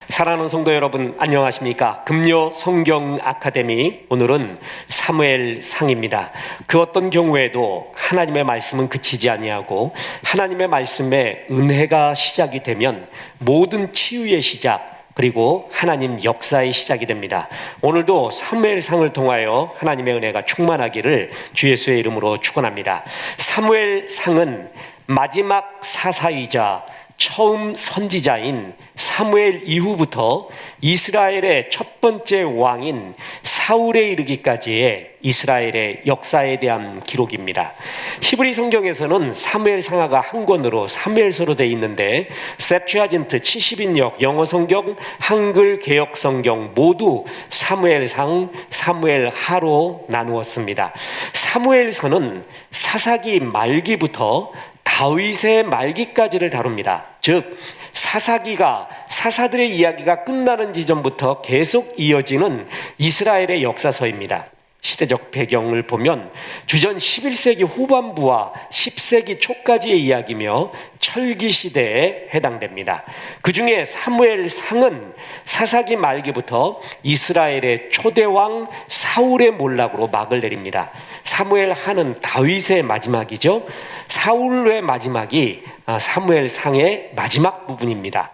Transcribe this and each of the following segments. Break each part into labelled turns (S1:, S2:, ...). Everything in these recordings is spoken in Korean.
S1: 사랑하는 성도 여러분, 안녕하십니까? 금요 성경 아카데미, 오늘은 사무엘상입니다. 그 어떤 경우에도 하나님의 말씀은 그치지 아니하고 하나님의 말씀에 은혜가 시작이 되면 모든 치유의 시작, 그리고 하나님 역사의 시작이 됩니다. 오늘도 사무엘상을 통하여 하나님의 은혜가 충만하기를 주 예수의 이름으로 축원합니다. 사무엘상은 마지막 사사이자 처음 선지자인 사무엘 이후부터 이스라엘의 첫 번째 왕인 사울에 이르기까지의 이스라엘의 역사에 대한 기록입니다. 히브리 성경에서는 사무엘상하가 한 권으로 사무엘서로 되어 있는데 셉튜아진트 70인역 영어 성경, 한글 개역 성경 모두 사무엘상, 사무엘하로 나누었습니다. 사무엘서는 사사기 말기부터 다윗의 말기까지를 다룹니다. 즉 사사기가 사사들의 이야기가 끝나는 지점부터 계속 이어지는 이스라엘의 역사서입니다. 시대적 배경을 보면 주전 11세기 후반부와 10세기 초까지의 이야기며 철기 시대에 해당됩니다. 그 중에 사무엘상은 사사기 말기부터 이스라엘의 초대왕 사울의 몰락으로 막을 내립니다. 사무엘하는 다윗의 마지막이죠. 사울의 마지막이 사무엘상의 마지막 부분입니다.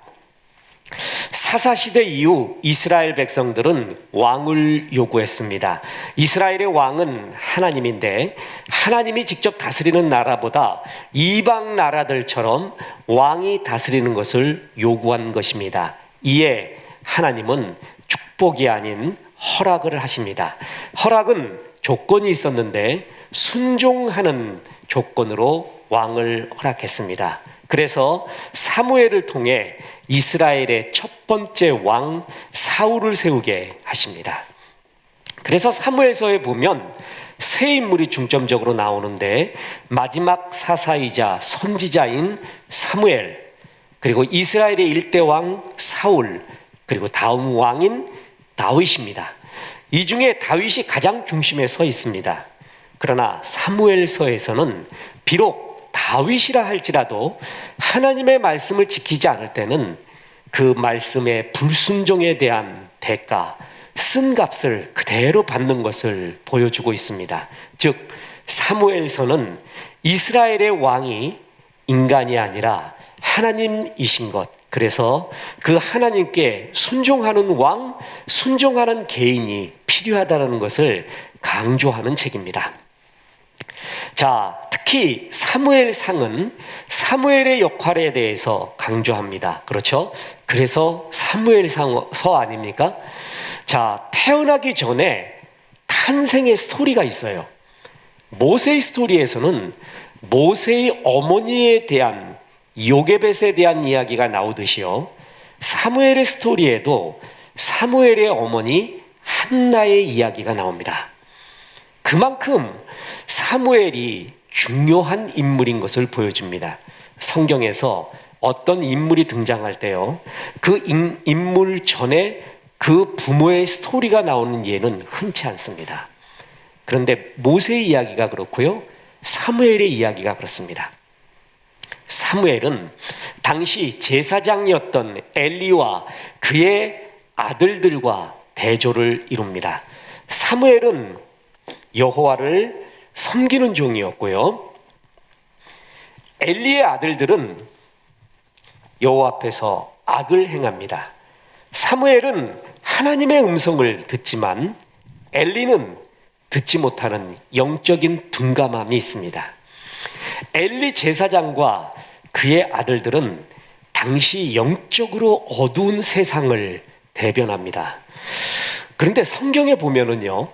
S1: 사사시대 이후 이스라엘 백성들은 왕을 요구했습니다. 이스라엘의 왕은 하나님인데 하나님이 직접 다스리는 나라보다 이방 나라들처럼 왕이 다스리는 것을 요구한 것입니다. 이에 하나님은 축복이 아닌 허락을 하십니다. 허락은 조건이 있었는데 순종하는 조건으로 왕을 허락했습니다. 그래서 사무엘을 통해 이스라엘의 첫 번째 왕 사울을 세우게 하십니다. 그래서 사무엘서에 보면 세 인물이 중점적으로 나오는데 마지막 사사이자 선지자인 사무엘, 그리고 이스라엘의 일대 왕 사울, 그리고 다음 왕인 다윗입니다. 이 중에 다윗이 가장 중심에 서 있습니다. 그러나 사무엘서에서는 비록 다윗이라 할지라도 하나님의 말씀을 지키지 않을 때는 그 말씀의 불순종에 대한 대가, 쓴 값을 그대로 받는 것을 보여주고 있습니다. 즉 사무엘서는 이스라엘의 왕이 인간이 아니라 하나님이신 것, 그래서 그 하나님께 순종하는 왕, 순종하는 개인이 필요하다는 것을 강조하는 책입니다. 자, 특히 사무엘상은 사무엘의 역할에 대해서 강조합니다. 그렇죠? 그래서 사무엘상서 아닙니까? 자, 태어나기 전에 탄생의 스토리가 있어요. 모세의 스토리에서는 모세의 어머니에 대한, 요게벳에 대한 이야기가 나오듯이요, 사무엘의 스토리에도 사무엘의 어머니 한나의 이야기가 나옵니다. 그만큼 사무엘이 중요한 인물인 것을 보여줍니다. 성경에서 어떤 인물이 등장할 때요, 그 인물 전에 그 부모의 스토리가 나오는 예는 흔치 않습니다. 그런데 모세의 이야기가 그렇고요, 사무엘의 이야기가 그렇습니다. 사무엘은 당시 제사장이었던 엘리와 그의 아들들과 대조를 이룹니다. 사무엘은 여호와를 섬기는 종이었고요, 엘리의 아들들은 여호와 앞에서 악을 행합니다. 사무엘은 하나님의 음성을 듣지만 엘리는 듣지 못하는 영적인 둔감함이 있습니다. 엘리 제사장과 그의 아들들은 당시 영적으로 어두운 세상을 대변합니다. 그런데 성경에 보면은요,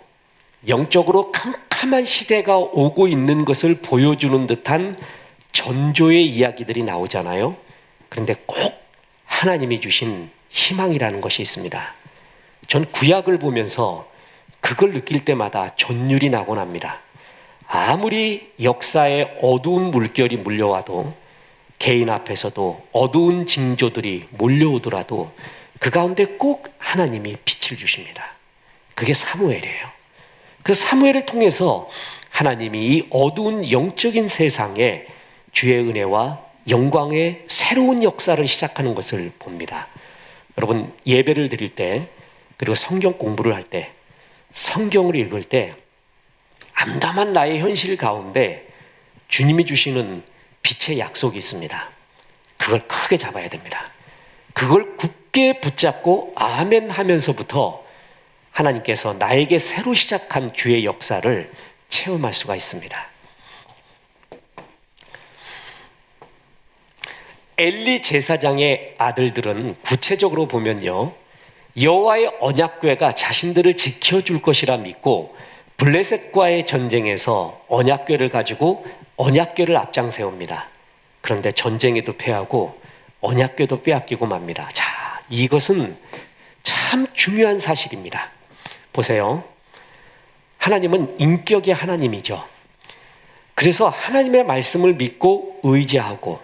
S1: 영적으로 캄캄한 시대가 오고 있는 것을 보여주는 듯한 전조의 이야기들이 나오잖아요. 그런데 꼭 하나님이 주신 희망이라는 것이 있습니다. 전 구약을 보면서 그걸 느낄 때마다 전율이 나곤 합니다. 아무리 역사에 어두운 물결이 물려와도, 개인 앞에서도 어두운 징조들이 몰려오더라도 그 가운데 꼭 하나님이 빛을 주십니다. 그게 사무엘이에요. 그 사무엘을 통해서 하나님이 이 어두운 영적인 세상에 주의 은혜와 영광의 새로운 역사를 시작하는 것을 봅니다. 여러분 예배를 드릴 때, 그리고 성경 공부를 할 때, 성경을 읽을 때 암담한 나의 현실 가운데 주님이 주시는 빛의 약속이 있습니다. 그걸 크게 잡아야 됩니다. 그걸 굳게 붙잡고 아멘 하면서부터 하나님께서 나에게 새로 시작한 주의 역사를 체험할 수가 있습니다. 엘리 제사장의 아들들은 구체적으로 보면요, 여호와의 언약궤가 자신들을 지켜줄 것이라 믿고 블레셋과의 전쟁에서 언약궤를 가지고 언약궤를 앞장 세웁니다. 그런데 전쟁에도 패하고 언약궤도 빼앗기고 맙니다. 자, 이것은 참 중요한 사실입니다. 보세요. 하나님은 인격의 하나님이죠. 그래서 하나님의 말씀을 믿고 의지하고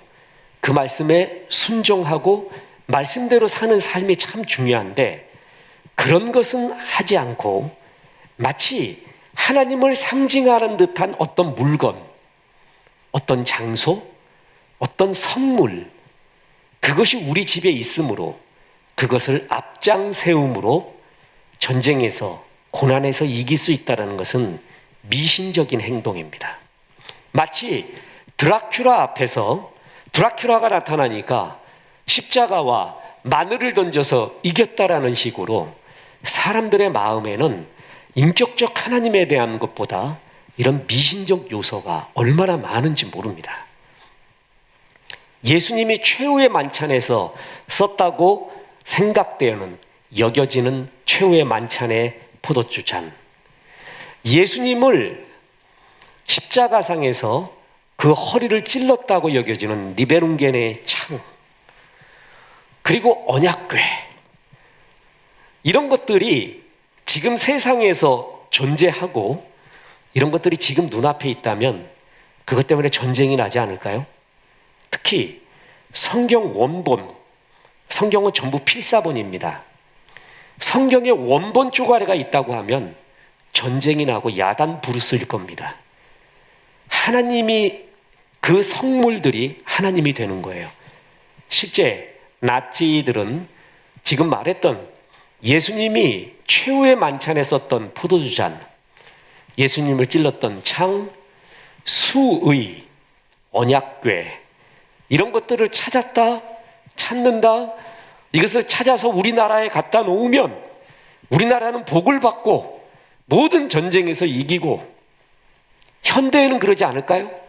S1: 그 말씀에 순종하고 말씀대로 사는 삶이 참 중요한데, 그런 것은 하지 않고 마치 하나님을 상징하는 듯한 어떤 물건, 어떤 장소, 어떤 선물, 그것이 우리 집에 있으므로 그것을 앞장 세움으로 전쟁에서, 고난에서 이길 수 있다는 것은 미신적인 행동입니다. 마치 드라큘라 앞에서 드라큘라가 나타나니까 십자가와 마늘을 던져서 이겼다라는 식으로 사람들의 마음에는 인격적 하나님에 대한 것보다 이런 미신적 요소가 얼마나 많은지 모릅니다. 예수님이 최후의 만찬에서 썼다고 생각되는, 여겨지는 최후의 만찬의 포도주 잔, 예수님을 십자가상에서 그 허리를 찔렀다고 여겨지는 니베룽겐의 창, 그리고 언약궤, 이런 것들이 지금 세상에서 존재하고 이런 것들이 지금 눈앞에 있다면 그것 때문에 전쟁이 나지 않을까요? 특히 성경 원본, 성경은 전부 필사본입니다. 성경의 원본 쪼가리가 있다고 하면 전쟁이 나고 야단 부르스일 겁니다. 하나님이, 그 성물들이 하나님이 되는 거예요. 실제 나치들은 지금 말했던 예수님이 최후의 만찬에 썼던 포도주 잔, 예수님을 찔렀던 창, 수의, 언약궤, 이런 것들을 찾는다. 이것을 찾아서 우리나라에 갖다 놓으면 우리나라는 복을 받고 모든 전쟁에서 이기고, 현대에는 그러지 않을까요?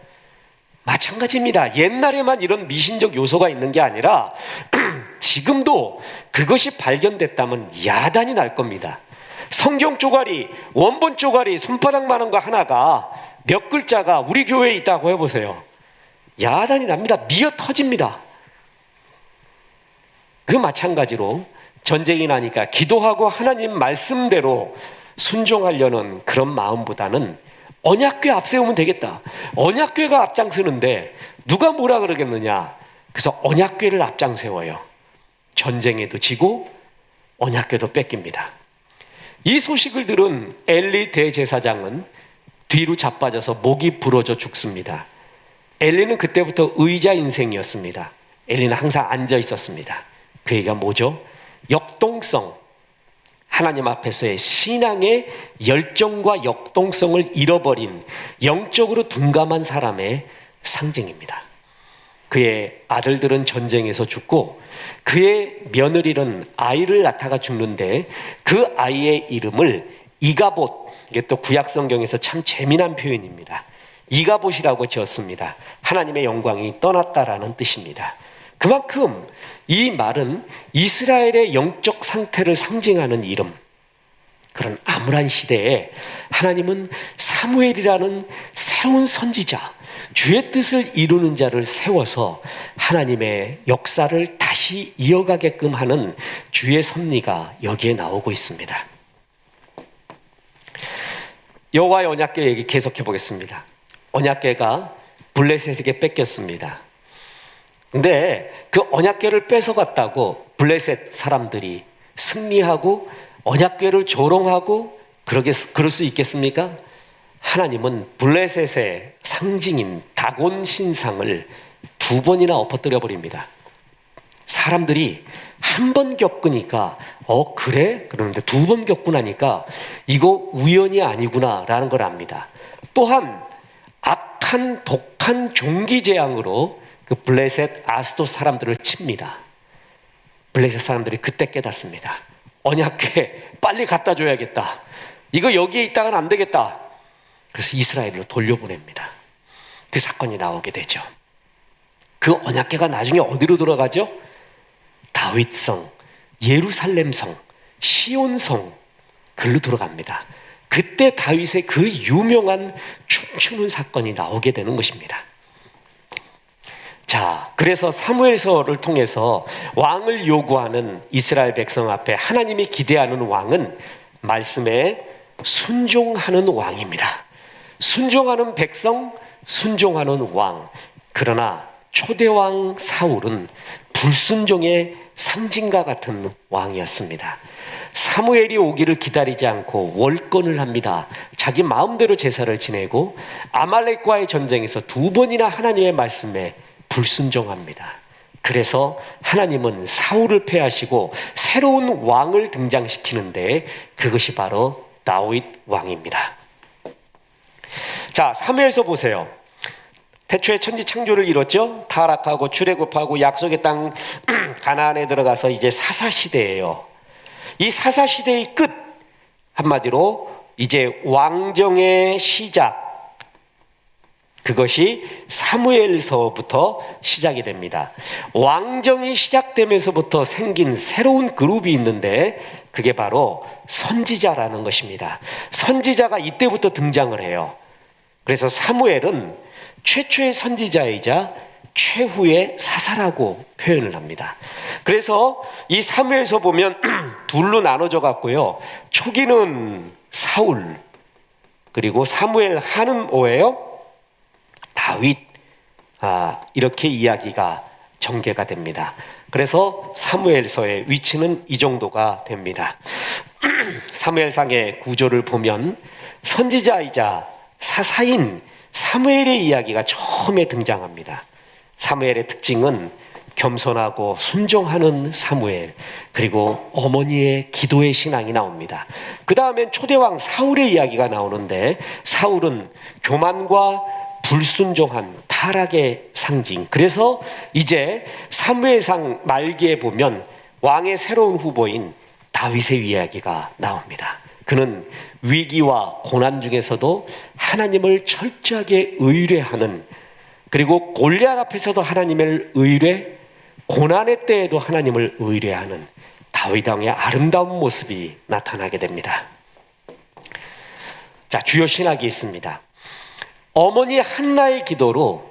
S1: 마찬가지입니다. 옛날에만 이런 미신적 요소가 있는 게 아니라 지금도 그것이 발견됐다면 야단이 날 겁니다. 성경 쪼가리, 원본 쪼가리 손바닥만한 거 하나가 몇 글자가 우리 교회에 있다고 해보세요. 야단이 납니다. 미어 터집니다. 그 마찬가지로 전쟁이 나니까 기도하고 하나님 말씀대로 순종하려는 그런 마음보다는 언약궤 앞세우면 되겠다. 언약궤가 앞장서는데 누가 뭐라 그러겠느냐. 그래서 언약궤를 앞장세워요. 전쟁에도 지고 언약궤도 뺏깁니다. 이 소식을 들은 엘리 대제사장은 뒤로 자빠져서 목이 부러져 죽습니다. 엘리는 그때부터 의자 인생이었습니다. 엘리는 항상 앉아 있었습니다. 그 얘기가 뭐죠? 역동성, 하나님 앞에서의 신앙의 열정과 역동성을 잃어버린 영적으로 둔감한 사람의 상징입니다. 그의 아들들은 전쟁에서 죽고 그의 며느리는 아이를 낳다가 죽는데 그 아이의 이름을 이가봇, 이게 또 구약 성경에서 참 재미난 표현입니다. 이가봇이라고 지었습니다. 하나님의 영광이 떠났다라는 뜻입니다. 그만큼 이 말은 이스라엘의 영적 상태를 상징하는 이름, 그런 암울한 시대에 하나님은 사무엘이라는 새로운 선지자, 주의 뜻을 이루는 자를 세워서 하나님의 역사를 다시 이어가게끔 하는 주의 섭리가 여기에 나오고 있습니다. 여호와의 언약궤 얘기 계속해 보겠습니다. 언약궤가 블레셋에게 뺏겼습니다. 근데 그 언약궤를 뺏어갔다고 블레셋 사람들이 승리하고 언약궤를 조롱하고 그럴 수 있겠습니까? 하나님은 블레셋의 상징인 다곤 신상을 2번이나 엎어뜨려 버립니다. 사람들이 한 번 겪으니까 그래? 그러는데 두 번 겪고 나니까 이거 우연이 아니구나라는 걸 압니다. 또한 악한 독한 종기재앙으로 그 블레셋 아스도 사람들을 칩니다. 블레셋 사람들이 그때 깨닫습니다. 언약궤 빨리 갖다 줘야겠다. 이거 여기에 있다가는 안 되겠다. 그래서 이스라엘로 돌려보냅니다. 그 사건이 나오게 되죠. 그 언약궤가 나중에 어디로 돌아가죠? 다윗성, 예루살렘성, 시온성, 글로 돌아갑니다. 그때 다윗의 그 유명한 춤추는 사건이 나오게 되는 것입니다. 자, 그래서 사무엘서를 통해서 왕을 요구하는 이스라엘 백성 앞에 하나님이 기대하는 왕은 말씀에 순종하는 왕입니다. 순종하는 백성, 순종하는 왕. 그러나 초대왕 사울은 불순종의 상징과 같은 왕이었습니다. 사무엘이 오기를 기다리지 않고 월권을 합니다. 자기 마음대로 제사를 지내고 아말렉과의 전쟁에서 두 번이나 하나님의 말씀에 불순종합니다. 그래서 하나님은 사울을 패하시고 새로운 왕을 등장시키는데 그것이 바로 다윗 왕입니다. 자, 사무엘서 보세요. 태초에 천지 창조를 이뤘죠. 타락하고 출애굽하고 약속의 땅 가나안에 들어가서 이제 사사시대예요. 이 사사시대의 끝, 한마디로 이제 왕정의 시작, 그것이 사무엘서부터 시작이 됩니다. 왕정이 시작되면서부터 생긴 새로운 그룹이 있는데 그게 바로 선지자라는 것입니다. 선지자가 이때부터 등장을 해요. 그래서 사무엘은 최초의 선지자이자 최후의 사사라고 표현을 합니다. 그래서 이 사무엘서 보면 둘로 나눠져 갔고요. 초기는 사울, 그리고 사무엘 하는 뭐예요? 다윗. 이렇게 이야기가 전개가 됩니다. 그래서 사무엘서의 위치는 이 정도가 됩니다. 사무엘상의 구조를 보면 선지자이자 사사인 사무엘의 이야기가 처음에 등장합니다. 사무엘의 특징은 겸손하고 순종하는 사무엘, 그리고 어머니의 기도의 신앙이 나옵니다. 그 다음엔 초대왕 사울의 이야기가 나오는데 사울은 교만과 불순종한 타락의 상징. 그래서 이제 사무엘상 말기에 보면 왕의 새로운 후보인 다윗의 이야기가 나옵니다. 그는 위기와 고난 중에서도 하나님을 철저하게 의뢰하는, 그리고 골리앗 앞에서도 하나님을 의뢰, 고난의 때에도 하나님을 의뢰하는 다윗 왕의 아름다운 모습이 나타나게 됩니다. 자, 주요 신학이 있습니다. 어머니 한나의 기도로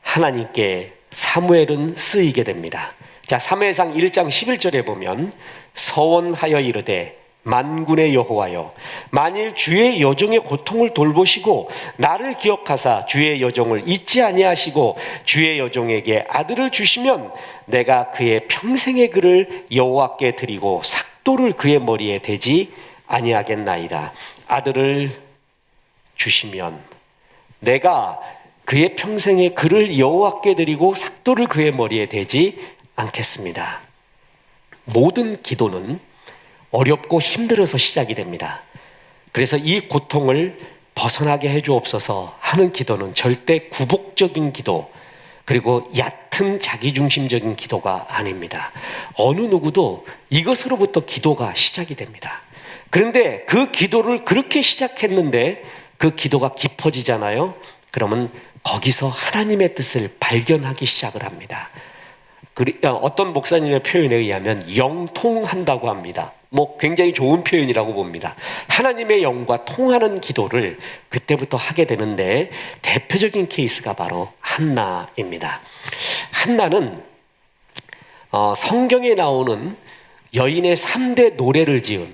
S1: 하나님께 사무엘은 쓰이게 됩니다. 자, 사무엘상 1장 11절에 보면 서원하여 이르되 만군의 여호와여, 만일 주의 여종의 고통을 돌보시고 나를 기억하사 주의 여종을 잊지 아니하시고 주의 여종에게 아들을 주시면 내가 그의 평생의 글을 여호와께 드리고 삭도를 그의 머리에 대지 아니하겠나이다. 아들을 주시면 내가 그의 평생의 글을 여호와께 드리고 삭도를 그의 머리에 대지 않겠습니다. 모든 기도는 어렵고 힘들어서 시작이 됩니다. 그래서 이 고통을 벗어나게 해주옵소서 하는 기도는 절대 굴복적인 기도, 그리고 얕은 자기중심적인 기도가 아닙니다. 어느 누구도 이것으로부터 기도가 시작이 됩니다. 그런데 그 기도를 그렇게 시작했는데 그 기도가 깊어지잖아요. 그러면 거기서 하나님의 뜻을 발견하기 시작을 합니다. 어떤 목사님의 표현에 의하면 영통한다고 합니다. 굉장히 좋은 표현이라고 봅니다. 하나님의 영과 통하는 기도를 그때부터 하게 되는데 대표적인 케이스가 바로 한나입니다. 한나는 성경에 나오는 여인의 3대 노래를 지은,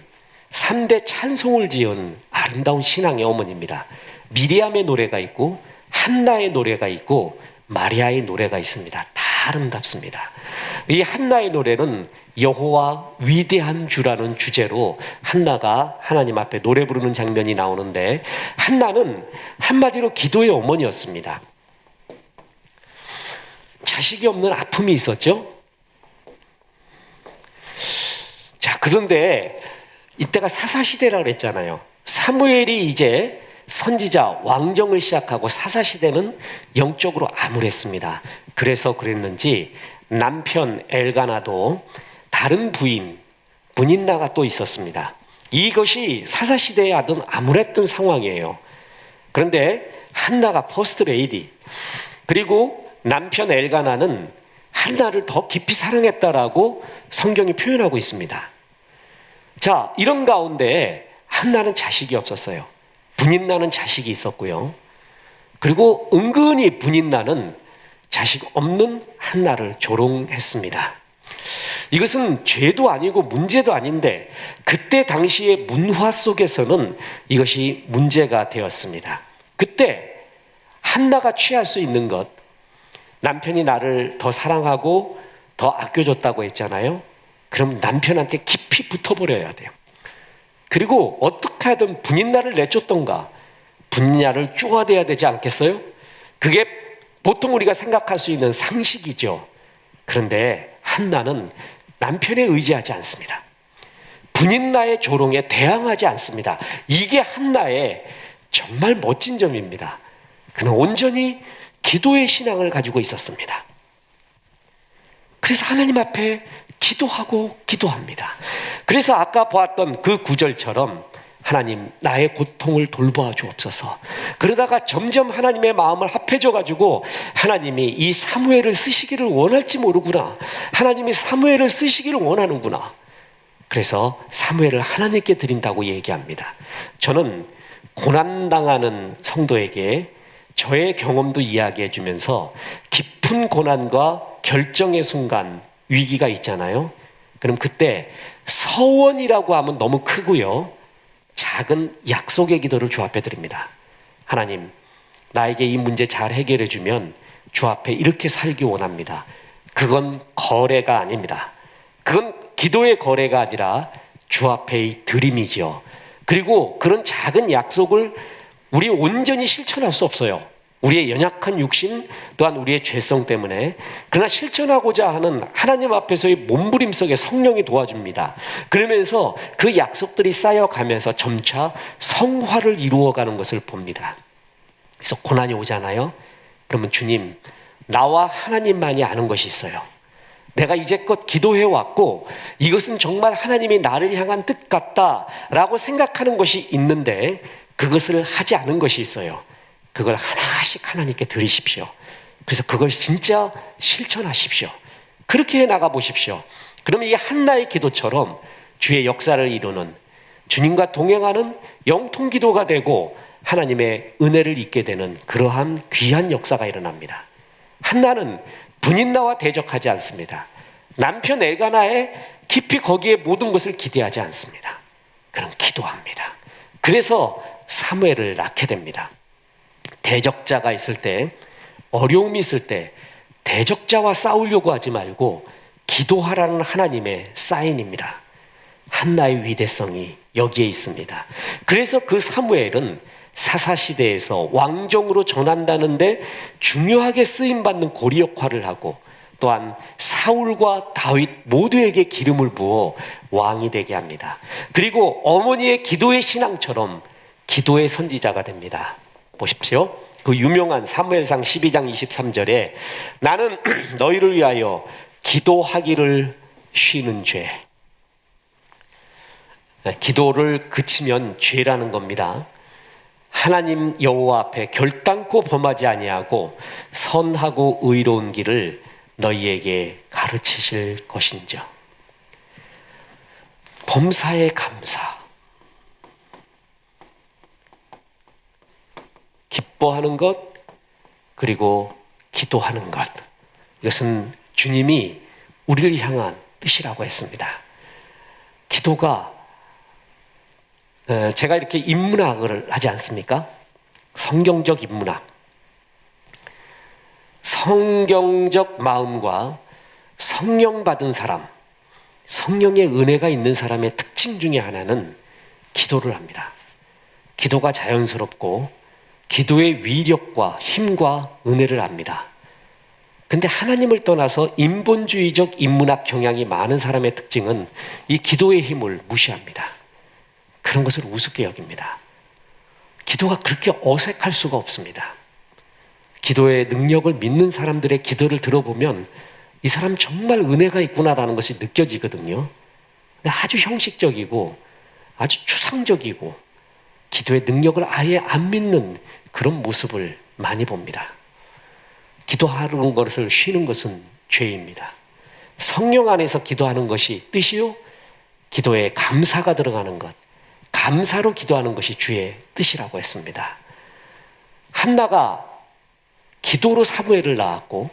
S1: 3대 찬송을 지은 아름다운 신앙의 어머니입니다. 미리암의 노래가 있고 한나의 노래가 있고 마리아의 노래가 있습니다. 다 아름답습니다. 이 한나의 노래는 여호와 위대한 주라는 주제로 한나가 하나님 앞에 노래 부르는 장면이 나오는데, 한나는 한마디로 기도의 어머니였습니다. 자식이 없는 아픔이 있었죠. 그런데 이때가 사사시대라고 그랬잖아요. 사무엘이 이제 선지자 왕정을 시작하고 사사시대는 영적으로 암울했습니다. 그래서 그랬는지 남편 엘가나도 다른 부인 분인나가 또 있었습니다. 이것이 사사시대에 아주 암울했던 상황이에요. 그런데 한나가 퍼스트 레이디, 그리고 남편 엘가나는 한나를 더 깊이 사랑했다라고 성경이 표현하고 있습니다. 자, 이런 가운데 한나는 자식이 없었어요. 분인나는 자식이 있었고요. 그리고 은근히 분인나는 자식 없는 한나를 조롱했습니다. 이것은 죄도 아니고 문제도 아닌데 그때 당시의 문화 속에서는 이것이 문제가 되었습니다. 그때 한나가 취할 수 있는 것, 남편이 나를 더 사랑하고 더 아껴줬다고 했잖아요. 그럼 남편한테 깊이 붙어버려야 돼요. 그리고 어떻게 하든 분인나를 내쫓던가 분인나를 쪼아대야 되지 않겠어요? 그게 보통 우리가 생각할 수 있는 상식이죠. 그런데 한나는 남편에 의지하지 않습니다. 분인나의 조롱에 대항하지 않습니다. 이게 한나의 정말 멋진 점입니다. 그는 온전히 기도의 신앙을 가지고 있었습니다. 그래서 하나님 앞에 기도하고 기도합니다. 그래서 아까 보았던 그 구절처럼 하나님 나의 고통을 돌보아 주옵소서. 그러다가 점점 하나님의 마음을 합해져 가지고 하나님이 이 사무엘을 쓰시기를 원할지 모르구나. 하나님이 사무엘을 쓰시기를 원하는구나. 그래서 사무엘을 하나님께 드린다고 얘기합니다. 저는 고난당하는 성도에게 저의 경험도 이야기해 주면서 깊은 고난과 결정의 순간, 위기가 있잖아요. 그럼 그때 서원이라고 하면 너무 크고요. 작은 약속의 기도를 주 앞에 드립니다. 하나님, 나에게 이 문제 잘 해결해 주면 주 앞에 이렇게 살기 원합니다. 그건 거래가 아닙니다. 그건 기도의 거래가 아니라 주 앞의 드림이죠. 그리고 그런 작은 약속을 우리 온전히 실천할 수 없어요. 우리의 연약한 육신 또한 우리의 죄성 때문에. 그러나 실천하고자 하는 하나님 앞에서의 몸부림속에 성령이 도와줍니다. 그러면서 그 약속들이 쌓여가면서 점차 성화를 이루어가는 것을 봅니다. 그래서 고난이 오잖아요. 그러면 주님, 나와 하나님만이 아는 것이 있어요. 내가 이제껏 기도해왔고 이것은 정말 하나님이 나를 향한 뜻 같다라고 생각하는 것이 있는데 그것을 하지 않은 것이 있어요. 그걸 하나씩 하나님께 드리십시오. 그래서 그걸 진짜 실천하십시오. 그렇게 해나가 보십시오. 그러면 이 한나의 기도처럼 주의 역사를 이루는, 주님과 동행하는 영통 기도가 되고 하나님의 은혜를 잊게 되는 그러한 귀한 역사가 일어납니다. 한나는 분인나와 대적하지 않습니다. 남편 엘가나에 깊이 거기에 모든 것을 기대하지 않습니다. 그는 기도합니다. 그래서 사무엘을 낳게 됩니다. 대적자가 있을 때, 어려움이 있을 때 대적자와 싸우려고 하지 말고 기도하라는 하나님의 사인입니다. 한나의 위대성이 여기에 있습니다. 그래서 그 사무엘은 사사시대에서 왕정으로 전한다는데 중요하게 쓰임받는 고리 역할을 하고 또한 사울과 다윗 모두에게 기름을 부어 왕이 되게 합니다. 그리고 어머니의 기도의 신앙처럼 기도의 선지자가 됩니다. 보십시오. 그 유명한 사무엘상 12장 23절에 나는 너희를 위하여 기도하기를 쉬는 죄. 기도를 그치면 죄라는 겁니다. 하나님 여호와 앞에 결단코 범하지 아니하고 선하고 의로운 길을 너희에게 가르치실 것인지요. 범사에 감사, 기뻐하는 것, 그리고 기도하는 것. 이것은 주님이 우리를 향한 뜻이라고 했습니다. 기도가 제가 이렇게 인문학을 하지 않습니까? 성경적 인문학. 성경적 마음과 성령 받은 사람, 성령의 은혜가 있는 사람의 특징 중에 하나는 기도를 합니다. 기도가 자연스럽고 기도의 위력과 힘과 은혜를 압니다. 근데 하나님을 떠나서 인본주의적 인문학 경향이 많은 사람의 특징은 이 기도의 힘을 무시합니다. 그런 것을 우습게 여깁니다. 기도가 그렇게 어색할 수가 없습니다. 기도의 능력을 믿는 사람들의 기도를 들어보면 이 사람 정말 은혜가 있구나라는 것이 느껴지거든요. 근데 아주 형식적이고 아주 추상적이고 기도의 능력을 아예 안 믿는 그런 모습을 많이 봅니다. 기도하는 것을 쉬는 것은 죄입니다. 성령 안에서 기도하는 것이 뜻이요, 기도에 감사가 들어가는 것, 감사로 기도하는 것이 주의 뜻이라고 했습니다. 한나가 기도로 사무엘을 낳았고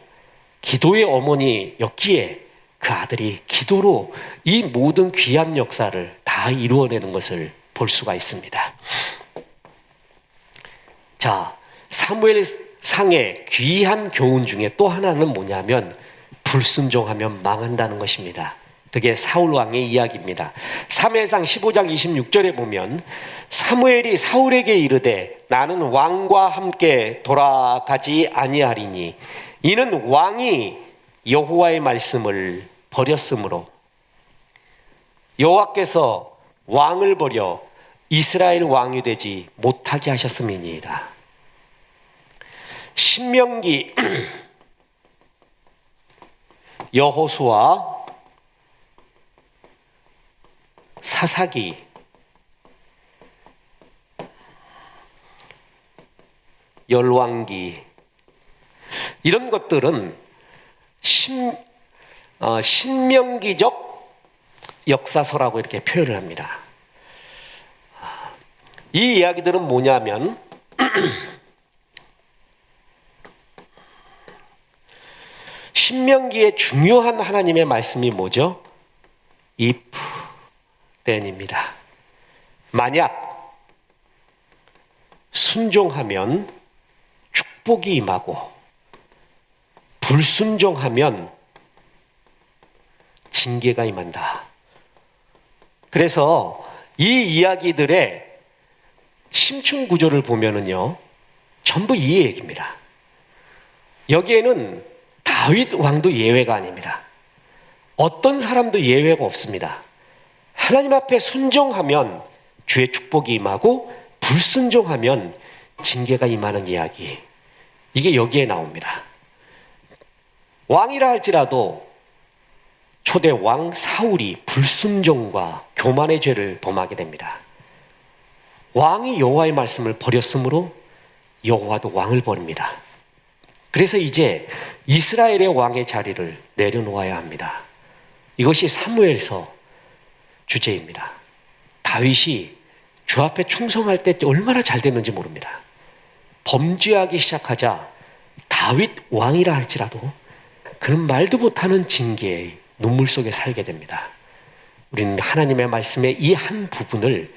S1: 기도의 어머니였기에 그 아들이 기도로 이 모든 귀한 역사를 다 이루어내는 것을 볼 수가 있습니다. 자, 사무엘 상의 귀한 교훈 중에 또 하나는 뭐냐면 불순종하면 망한다는 것입니다. 그게 사울 왕의 이야기입니다. 사무엘상 15장 26절에 보면 사무엘이 사울에게 이르되 나는 왕과 함께 돌아가지 아니하리니 이는 왕이 여호와의 말씀을 버렸으므로 여호와께서 왕을 버려 이스라엘 왕이 되지 못하게 하셨음이니이다. 신명기 여호수아 사사기 열왕기 이런 것들은 신명기적 역사서라고 이렇게 표현을 합니다. 이 이야기들은 뭐냐면 신명기의 중요한 하나님의 말씀이 뭐죠? if, then입니다. 만약 순종하면 축복이 임하고 불순종하면 징계가 임한다. 그래서 이 이야기들의 심층 구조를 보면은요, 전부 이 얘기입니다. 여기에는 다윗 왕도 예외가 아닙니다. 어떤 사람도 예외가 없습니다. 하나님 앞에 순종하면 주의 축복이 임하고 불순종하면 징계가 임하는 이야기. 이게 여기에 나옵니다. 왕이라 할지라도 초대 왕 사울이 불순종과 교만의 죄를 범하게 됩니다. 왕이 여호와의 말씀을 버렸으므로 여호와도 왕을 버립니다. 그래서 이제 이스라엘의 왕의 자리를 내려놓아야 합니다. 이것이 사무엘서 주제입니다. 다윗이 주 앞에 충성할 때 얼마나 잘 됐는지 모릅니다. 범죄하기 시작하자 다윗 왕이라 할지라도 그런 말도 못하는 징계의 눈물 속에 살게 됩니다. 우리는 하나님의 말씀의 이 한 부분을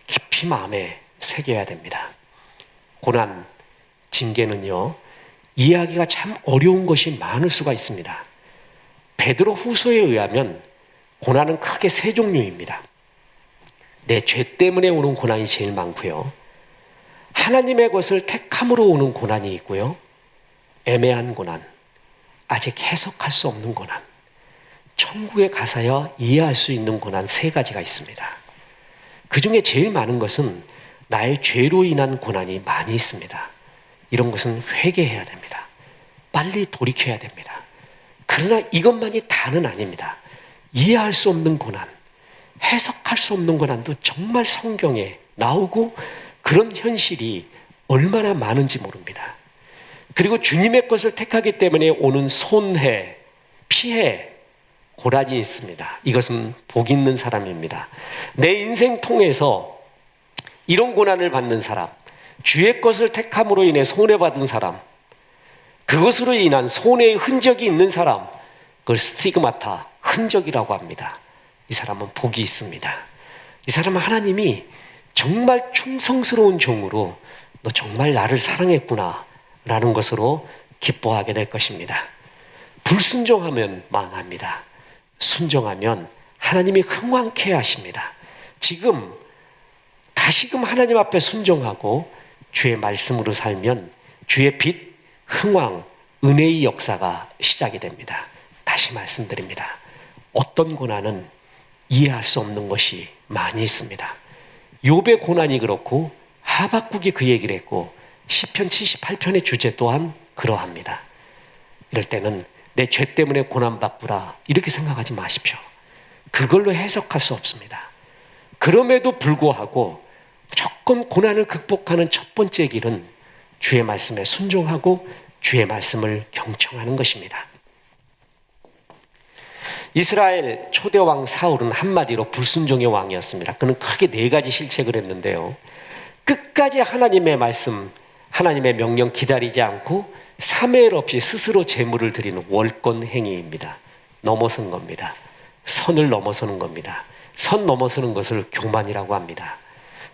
S1: 깊이 마음에 새겨야 됩니다. 고난, 징계는요, 이해하기가 참 어려운 것이 많을 수가 있습니다. 베드로 후서에 의하면 고난은 크게 세 종류입니다. 내 죄 때문에 오는 고난이 제일 많고요. 하나님의 것을 택함으로 오는 고난이 있고요. 애매한 고난, 아직 해석할 수 없는 고난, 천국에 가서야 이해할 수 있는 고난 세 가지가 있습니다. 그 중에 제일 많은 것은 나의 죄로 인한 고난이 많이 있습니다. 이런 것은 회개해야 됩니다. 빨리 돌이켜야 됩니다. 그러나 이것만이 다는 아닙니다. 이해할 수 없는 고난, 해석할 수 없는 고난도 정말 성경에 나오고 그런 현실이 얼마나 많은지 모릅니다. 그리고 주님의 것을 택하기 때문에 오는 손해, 피해, 고난이 있습니다. 이것은 복 있는 사람입니다. 내 인생 통해서 이런 고난을 받는 사람, 주의 것을 택함으로 인해 손해받은 사람, 그것으로 인한 손해의 흔적이 있는 사람, 그걸 스티그마타, 흔적이라고 합니다. 이 사람은 복이 있습니다. 이 사람은 하나님이 정말 충성스러운 종으로 너 정말 나를 사랑했구나 라는 것으로 기뻐하게 될 것입니다. 불순종하면 망합니다. 순종하면 하나님이 흥왕케 하십니다. 지금 다시금 하나님 앞에 순종하고 주의 말씀으로 살면 주의 빛, 흥왕, 은혜의 역사가 시작이 됩니다. 다시 말씀드립니다. 어떤 고난은 이해할 수 없는 것이 많이 있습니다. 욥의 고난이 그렇고 하박국이 그 얘기를 했고 시편 78편의 주제 또한 그러합니다. 이럴 때는 내 죄 때문에 고난받구나 이렇게 생각하지 마십시오. 그걸로 해석할 수 없습니다. 그럼에도 불구하고 무조건 고난을 극복하는 첫 번째 길은 주의 말씀에 순종하고 주의 말씀을 경청하는 것입니다. 이스라엘 초대 왕 사울은 한마디로 불순종의 왕이었습니다. 그는 크게 4가지 실책을 했는데요. 끝까지 하나님의 말씀, 하나님의 명령 기다리지 않고 사매일 없이 스스로 제물을 드리는 월권 행위입니다. 넘어선 겁니다. 선을 넘어서는 겁니다. 선 넘어서는 것을 교만이라고 합니다.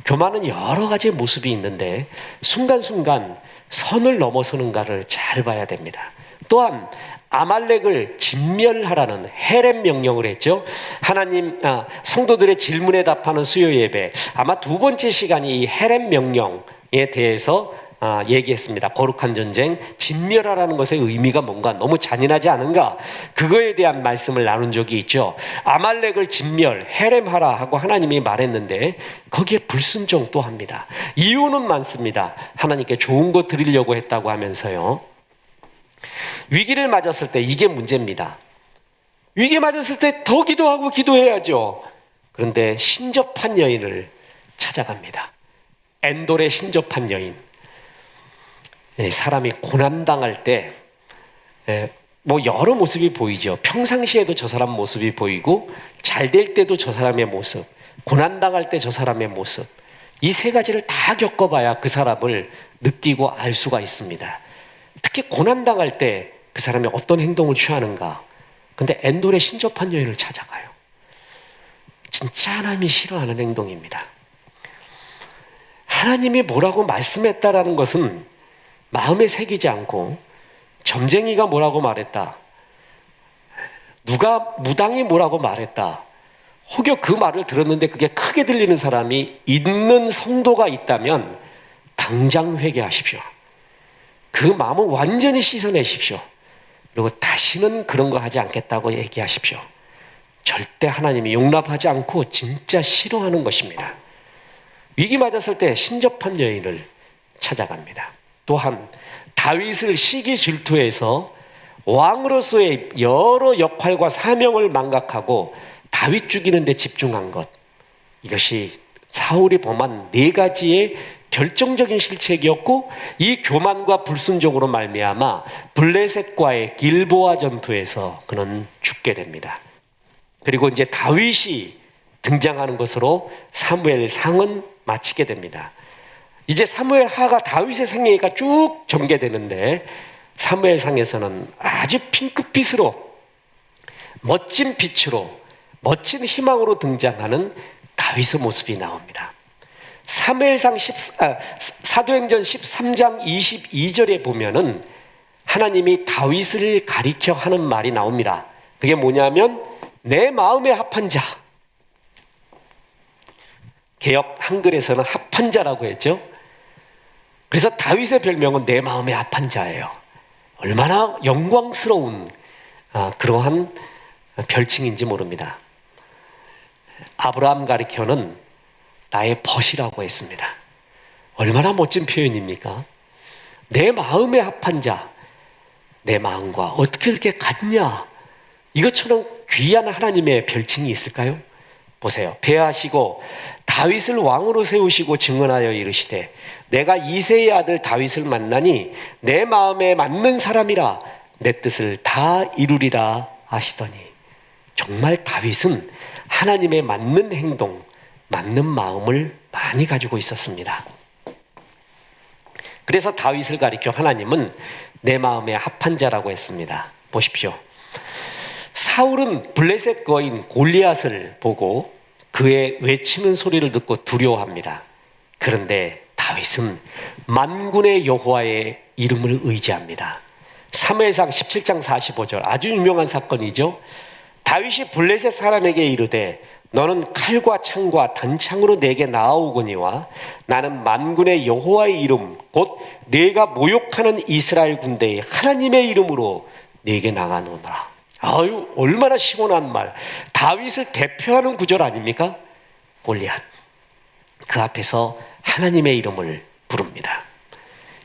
S1: 교만은 여러 가지의 모습이 있는데 순간순간 선을 넘어서는가를 잘 봐야 됩니다. 또한 아말렉을 진멸하라는 헤렘 명령을 했죠. 하나님 성도들의 질문에 답하는 수요 예배, 아마 2번째 시간이 이 헤렘 명령에 대해서 얘기했습니다. 거룩한 전쟁, 진멸하라는 것의 의미가 뭔가 너무 잔인하지 않은가? 그거에 대한 말씀을 나눈 적이 있죠. 아말렉을 진멸, 헤렘하라 하고 하나님이 말했는데 거기에 불순종 또 합니다. 이유는 많습니다. 하나님께 좋은 거 드리려고 했다고 하면서요. 위기를 맞았을 때 이게 문제입니다. 위기 맞았을 때 더 기도하고 기도해야죠. 그런데 신접한 여인을 찾아갑니다. 엔돌의 신접한 여인. 사람이 고난당할 때 뭐 여러 모습이 보이죠. 평상시에도 저 사람 모습이 보이고 잘 될 때도 저 사람의 모습, 고난당할 때 저 사람의 모습, 이 3가지를 다 겪어봐야 그 사람을 느끼고 알 수가 있습니다. 특히 고난당할 때 그 사람이 어떤 행동을 취하는가. 근데 엔돌의 신접한 여인을 찾아가요. 진짜 하나님이 싫어하는 행동입니다. 하나님이 뭐라고 말씀했다라는 것은 마음에 새기지 않고 점쟁이가 뭐라고 말했다, 누가 무당이 뭐라고 말했다, 혹여 그 말을 들었는데 그게 크게 들리는 사람이 있는 성도가 있다면 당장 회개하십시오. 그 마음을 완전히 씻어내십시오. 그리고 다시는 그런 거 하지 않겠다고 얘기하십시오. 절대 하나님이 용납하지 않고 진짜 싫어하는 것입니다. 위기 맞았을 때 신접한 여인을 찾아갑니다. 또한 다윗을 시기 질투해서 왕으로서의 여러 역할과 사명을 망각하고 다윗 죽이는 데 집중한 것, 이것이 사울이 범한 4가지의 결정적인 실책이었고 이 교만과 불순종으로 말미암아 블레셋과의 길보아 전투에서 그는 죽게 됩니다. 그리고 이제 다윗이 등장하는 것으로 사무엘상은 마치게 됩니다. 이제 사무엘하가 다윗의 생애가 쭉 전개되는데 사무엘상에서는 아주 핑크빛으로 멋진 빛으로 멋진 희망으로 등장하는 다윗의 모습이 나옵니다. 사도행전 13장 22절에 보면은 하나님이 다윗을 가리켜 하는 말이 나옵니다. 그게 뭐냐면 내 마음에 합한 자. 개역 한글에서는 합한 자라고 했죠. 그래서 다윗의 별명은 내 마음에 합한 자예요. 얼마나 영광스러운 그러한 별칭인지 모릅니다. 아브라함 가리켜는 나의 벗이라고 했습니다. 얼마나 멋진 표현입니까? 내 마음에 합한 자, 내 마음과 어떻게 그렇게 같냐? 이것처럼 귀한 하나님의 별칭이 있을까요? 보세요. 배하시고 다윗을 왕으로 세우시고 증언하여 이르시되 내가 이새의 아들 다윗을 만나니 내 마음에 맞는 사람이라 내 뜻을 다 이루리라 하시더니, 정말 다윗은 하나님의 맞는 행동, 맞는 마음을 많이 가지고 있었습니다. 그래서 다윗을 가리켜 하나님은 내 마음에 합한 자라고 했습니다. 보십시오. 사울은 블레셋 거인 골리앗을 보고 그의 외치는 소리를 듣고 두려워합니다. 그런데 다윗은 만군의 여호와의 이름을 의지합니다. 사무엘상 17장 45절 아주 유명한 사건이죠. 다윗이 블레셋 사람에게 이르되 너는 칼과 창과 단창으로 내게 나아오거니와 나는 만군의 여호와의 이름 곧 내가 모욕하는 이스라엘 군대의 하나님의 이름으로 내게 나가노라. 아유, 얼마나 시원한 말. 다윗을 대표하는 구절 아닙니까? 골리앗. 그 앞에서 하나님의 이름을 부릅니다.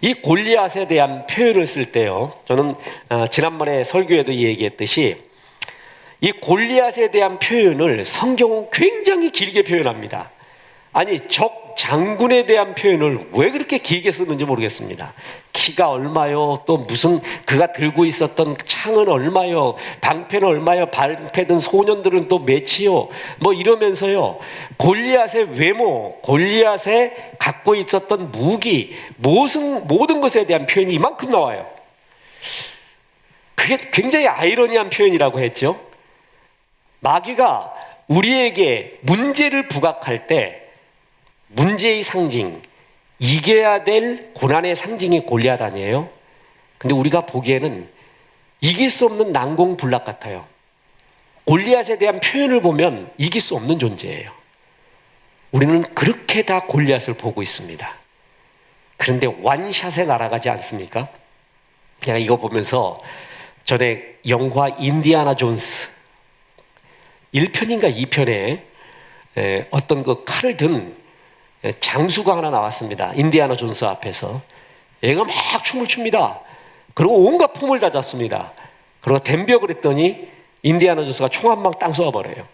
S1: 이 골리앗에 대한 표현을 쓸 때요, 저는 지난번에 설교에도 얘기했듯이 이 골리앗에 대한 표현을 성경은 굉장히 길게 표현합니다. 아니, 적 장군에 대한 표현을 왜 그렇게 길게 쓰는지 모르겠습니다. 키가 얼마요? 또 무슨 그가 들고 있었던 창은 얼마요? 방패는 얼마요? 방패든 소년들은 또 몇이요? 뭐 이러면서요, 골리앗의 외모, 골리앗에 갖고 있었던 무기, 모든 것에 대한 표현이 이만큼 나와요. 그게 굉장히 아이러니한 표현이라고 했죠. 마귀가 우리에게 문제를 부각할 때 문제의 상징, 이겨야 될 고난의 상징이 골리앗 아니에요? 근데 우리가 보기에는 이길 수 없는 난공불락 같아요. 골리앗에 대한 표현을 보면 이길 수 없는 존재예요. 우리는 그렇게 다 골리앗을 보고 있습니다. 그런데 완샷에 날아가지 않습니까? 제가 이거 보면서 전에 영화 인디아나 존스 1편인가 2편에 어떤 그 칼을 든 장수가 하나 나왔습니다. 인디아나 존스 앞에서. 얘가 막 춤을 춥니다. 그리고 온갖 폼을 다 잡습니다. 그리고 덤벼 그랬더니 인디아나 존스가 총 한 방 땅 쏘아버려요.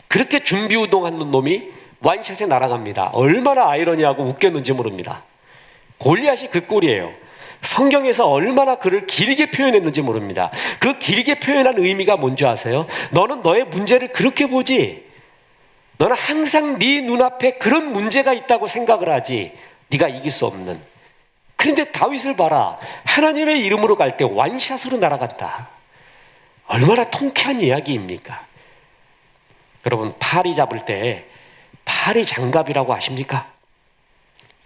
S1: 그렇게 준비운동하는 놈이 완샷에 날아갑니다. 얼마나 아이러니하고 웃겼는지 모릅니다. 골리앗이 그 꼴이에요. 성경에서 얼마나 그를 길게 표현했는지 모릅니다. 그 길게 표현한 의미가 뭔지 아세요? 너는 너의 문제를 그렇게 보지, 너는 항상 네 눈앞에 그런 문제가 있다고 생각을 하지, 네가 이길 수 없는. 그런데 다윗을 봐라. 하나님의 이름으로 갈 때 완샷으로 날아간다. 얼마나 통쾌한 이야기입니까? 여러분, 파리 잡을 때 파리 장갑이라고 아십니까?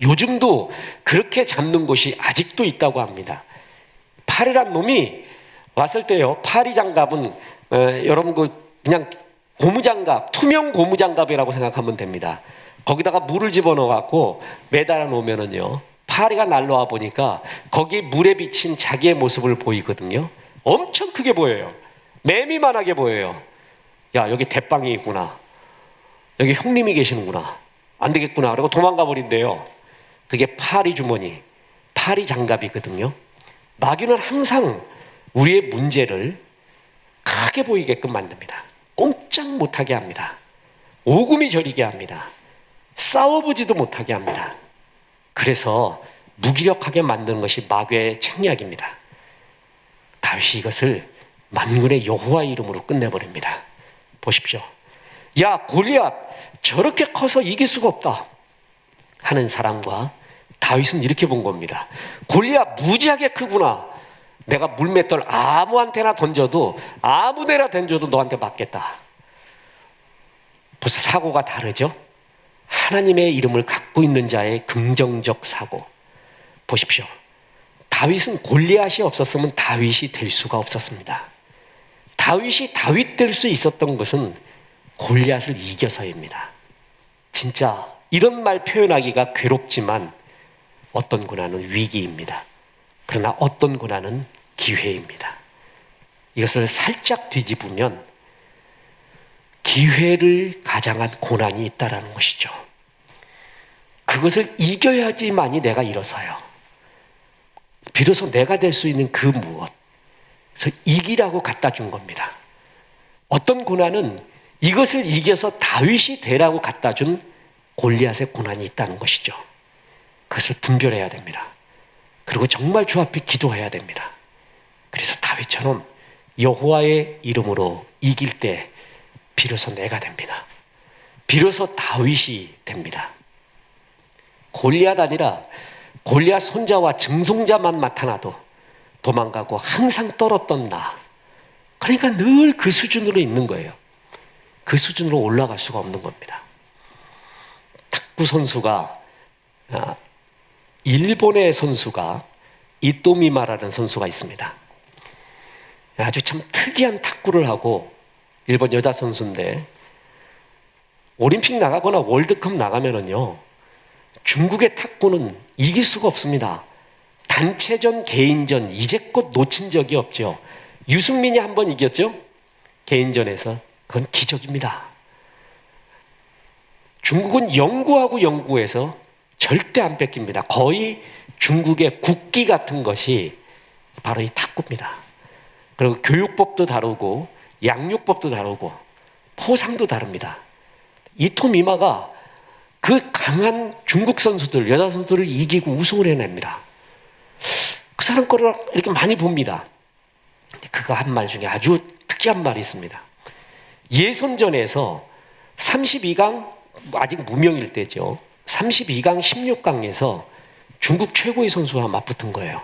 S1: 요즘도 그렇게 잡는 곳이 아직도 있다고 합니다. 파리란 놈이 왔을 때요, 파리 장갑은 여러분 그냥 고무장갑, 투명 고무장갑이라고 생각하면 됩니다. 거기다가 물을 집어넣어 갖고 매달아 놓으면은요, 파리가 날라와 보니까 거기 물에 비친 자기의 모습을 보이거든요. 엄청 크게 보여요. 매미만하게 보여요. 야, 여기 대빵이 있구나. 여기 형님이 계시는구나. 안 되겠구나. 그리고 도망가 버린대요. 그게 파리 주머니, 파리 장갑이거든요. 마귀는 항상 우리의 문제를 크게 보이게끔 만듭니다. 꼼짝 못하게 합니다. 오금이 저리게 합니다. 싸워보지도 못하게 합니다. 그래서 무기력하게 만드는 것이 마귀의 책략입니다. 다윗이 이것을 만군의 여호와의 이름으로 끝내버립니다. 보십시오. 야, 골리앗 저렇게 커서 이길 수가 없다 하는 사람과 다윗은 이렇게 본 겁니다. 골리앗 무지하게 크구나. 내가 물맷돌 아무한테나 던져도, 아무데나 던져도 너한테 맞겠다. 벌써 사고가 다르죠? 하나님의 이름을 갖고 있는 자의 긍정적 사고. 보십시오. 다윗은 골리앗이 없었으면 다윗이 될 수가 없었습니다. 다윗이 다윗 될 수 있었던 것은 골리앗을 이겨서입니다. 진짜 이런 말 표현하기가 괴롭지만 어떤 고난은 위기입니다. 그러나 어떤 고난은 기회입니다. 이것을 살짝 뒤집으면 기회를 가장한 고난이 있다는 것이죠. 그것을 이겨야지만이 내가 일어서요. 비로소 내가 될 수 있는 그 무엇, 그래서 이기라고 갖다 준 겁니다. 어떤 고난은 이것을 이겨서 다윗이 되라고 갖다 준 골리앗의 고난이 있다는 것이죠. 그것을 분별해야 됩니다. 그리고 정말 주 앞에 기도해야 됩니다. 그래서 다윗처럼 여호와의 이름으로 이길 때 비로소 내가 됩니다. 비로소 다윗이 됩니다. 골리앗 아니라 골리앗 손자와 증손자만 나타나도 도망가고 항상 떨었던 나. 그러니까 늘 그 수준으로 있는 거예요. 그 수준으로 올라갈 수가 없는 겁니다. 탁구 선수가, 일본의 선수가 이토미마라는 선수가 있습니다. 아주 참 특이한 탁구를 하고, 일본 여자 선수인데 올림픽 나가거나 월드컵 나가면은요, 중국의 탁구는 이길 수가 없습니다. 단체전, 개인전 이제껏 놓친 적이 없죠. 유승민이 한 번 이겼죠? 개인전에서. 그건 기적입니다. 중국은 영구하고 영구해서 절대 안 뺏깁니다. 거의 중국의 국기 같은 것이 바로 이 탁구입니다. 그리고 교육법도 다르고 양육법도 다르고 포상도 다릅니다. 이토미마가 그 강한 중국 선수들, 여자 선수들을 이기고 우승을 해냅니다. 그 사람 거를 이렇게 많이 봅니다. 그가 한 말 중에 아주 특이한 말이 있습니다. 예선전에서 32강, 아직 무명일 때죠. 32강, 16강에서 중국 최고의 선수와 맞붙은 거예요.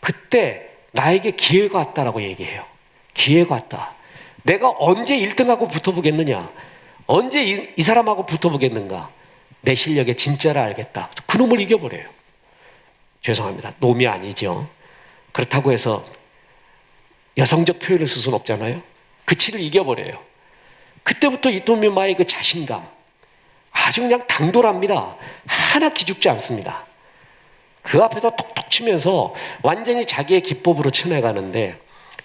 S1: 그때 나에게 기회가 왔다라고 얘기해요. 기회가 왔다. 내가 언제 1등하고 붙어보겠느냐? 언제 이 사람하고 붙어보겠는가? 내 실력의 진짜를 알겠다. 그놈을 이겨버려요. 죄송합니다. 놈이 아니죠. 그렇다고 해서 여성적 표현을 쓸 수는 없잖아요. 그치를 이겨버려요. 그때부터 이토미마의 그 자신감, 아주 그냥 당돌합니다. 하나 기죽지 않습니다. 그 앞에서 톡톡 치면서 완전히 자기의 기법으로 쳐내가는데,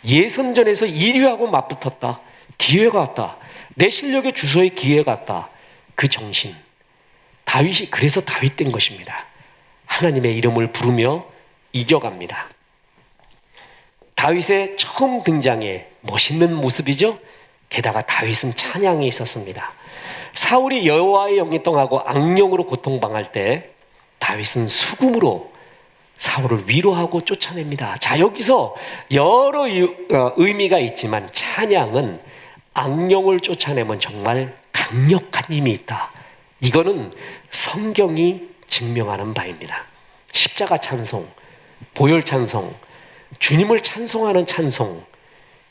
S1: 예선전에서 1위하고 맞붙었다. 기회가 왔다. 내 실력의 주소에 기회가 왔다. 그 정신. 다윗이 그래서 다윗 된 것입니다. 하나님의 이름을 부르며 이겨갑니다. 다윗의 처음 등장에 멋있는 모습이죠. 게다가 다윗은 찬양이 있었습니다. 사울이 여호와의 영이 떠나고 악령으로 고통당할 때 다윗은 수금으로 사울을 위로하고 쫓아냅니다. 자, 여기서 여러 의미가 있지만 찬양은 악령을 쫓아내면 정말 강력한 힘이 있다. 이거는 성경이 증명하는 바입니다. 십자가 찬송, 보혈 찬송, 주님을 찬송하는 찬송,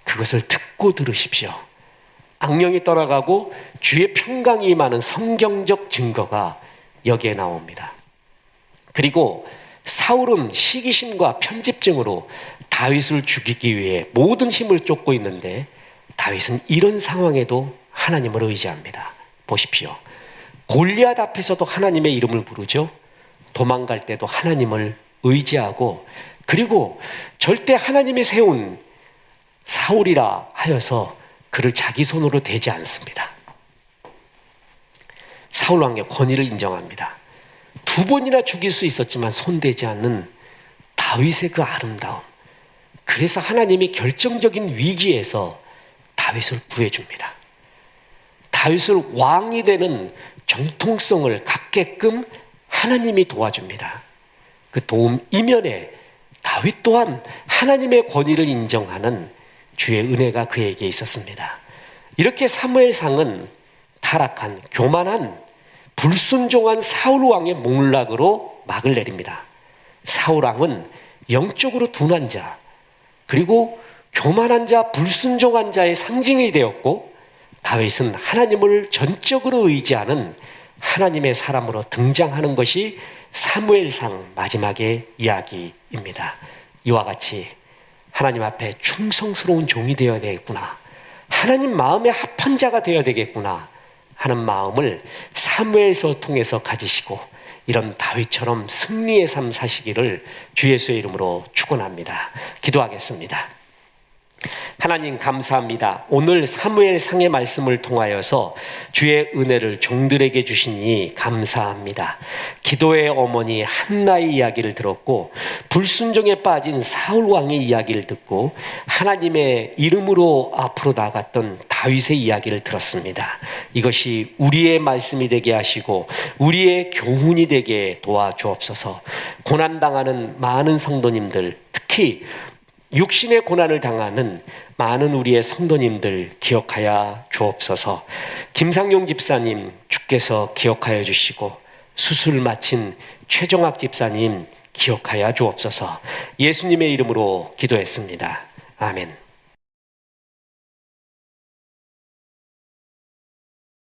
S1: 그것을 듣고 들으십시오. 악령이 떠나가고 주의 평강이 임하는 성경적 증거가 여기에 나옵니다. 그리고 사울은 시기심과 편집증으로 다윗을 죽이기 위해 모든 힘을 쫓고 있는데, 다윗은 이런 상황에도 하나님을 의지합니다. 보십시오. 골리앗 앞에서도 하나님의 이름을 부르죠. 도망갈 때도 하나님을 의지하고, 그리고 절대 하나님이 세운 사울이라 하여서 그를 자기 손으로 대지 않습니다. 사울 왕의 권위를 인정합니다. 2번이나 죽일 수 있었지만 손대지 않는 다윗의 그 아름다움. 그래서 하나님이 결정적인 위기에서 다윗을 구해줍니다. 다윗을 왕이 되는 정통성을 갖게끔 하나님이 도와줍니다. 그 도움 이면에 다윗 또한 하나님의 권위를 인정하는 주의 은혜가 그에게 있었습니다. 이렇게 사무엘상은 타락한, 교만한, 불순종한 사울 왕의 몰락으로 막을 내립니다. 사울 왕은 영적으로 둔한 자, 그리고 교만한 자, 불순종한 자의 상징이 되었고, 다윗은 하나님을 전적으로 의지하는 하나님의 사람으로 등장하는 것이 사무엘상 마지막의 이야기입니다. 이와 같이 하나님 앞에 충성스러운 종이 되어야 되겠구나, 하나님 마음에 합한 자가 되어야 되겠구나 하는 마음을 사무엘서 통해서 가지시고, 이런 다윗처럼 승리의 삶 사시기를 주 예수의 이름으로 축원합니다. 기도하겠습니다. 하나님 감사합니다. 오늘 사무엘상의 말씀을 통하여서 주의 은혜를 종들에게 주시니 감사합니다. 기도의 어머니 한나의 이야기를 들었고, 불순종에 빠진 사울 왕의 이야기를 듣고, 하나님의 이름으로 앞으로 나갔던 다윗의 이야기를 들었습니다. 이것이 우리의 말씀이 되게 하시고 우리의 교훈이 되게 도와주옵소서. 고난당하는 많은 성도님들, 특히 육신의 고난을 당하는 많은 우리의 성도님들 기억하여 주옵소서. 김상용 집사님 주께서 기억하여 주시고, 수술 마친 최정학 집사님 기억하여 주옵소서. 예수님의 이름으로 기도했습니다. 아멘.